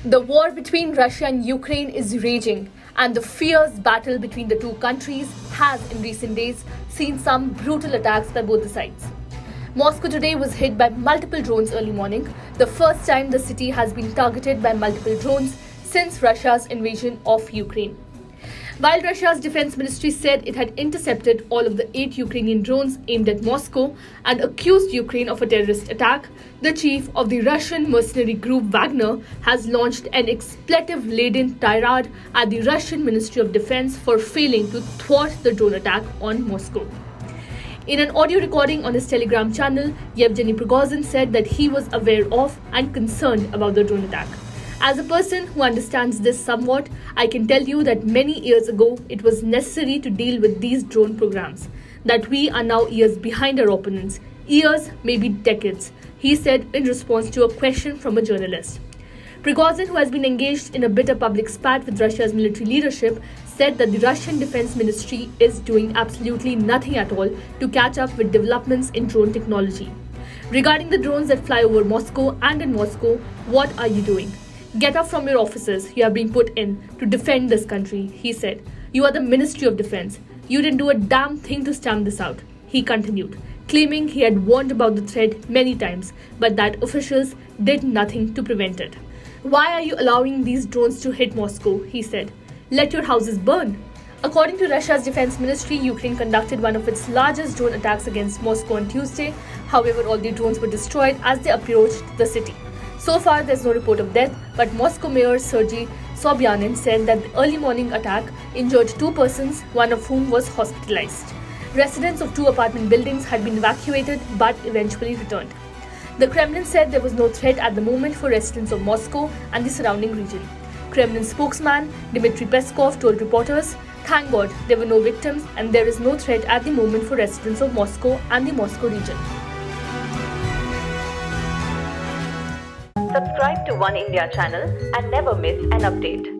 The war between Russia and Ukraine is raging, and the fierce battle between the two countries has, in recent days, seen some brutal attacks by both the sides. Moscow today was hit by multiple drones early morning, the first time the city has been targeted by multiple drones since Russia's invasion of Ukraine. While Russia's defense ministry said it had intercepted all of the 8 Ukrainian drones aimed at Moscow and accused Ukraine of a terrorist attack, the chief of the Russian mercenary group Wagner has launched an expletive-laden tirade at the Russian Ministry of Defense for failing to thwart the drone attack on Moscow. In an audio recording on his Telegram channel, Yevgeny Prigozhin said that he was aware of and concerned about the drone attack. As a person who understands this somewhat, I can tell you that many years ago it was necessary to deal with these drone programs, that we are now years behind our opponents, years, maybe decades, he said in response to a question from a journalist. Prigozhin, who has been engaged in a bitter public spat with Russia's military leadership, said that the Russian Defense Ministry is doing absolutely nothing at all to catch up with developments in drone technology. Regarding the drones that fly over Moscow and in Moscow, what are you doing? Get up from your offices you have been put in to defend this country, he said. You are the Ministry of Defense. You didn't do a damn thing to stamp this out, he continued, claiming he had warned about the threat many times, but that officials did nothing to prevent it. Why are you allowing these drones to hit Moscow, he said. Let your houses burn. According to Russia's defense ministry, Ukraine conducted one of its largest drone attacks against Moscow on Tuesday. However, all the drones were destroyed as they approached the city. So far, there's no report of death, but Moscow Mayor Sergei Sobyanin said that the early morning attack injured 2 persons, one of whom was hospitalized. Residents of 2 apartment buildings had been evacuated but eventually returned. The Kremlin said there was no threat at the moment for residents of Moscow and the surrounding region. Kremlin spokesman Dmitry Peskov told reporters, "Thank God there were no victims and there is no threat at the moment for residents of Moscow and the Moscow region." Subscribe to Oneindia channel and never miss an update.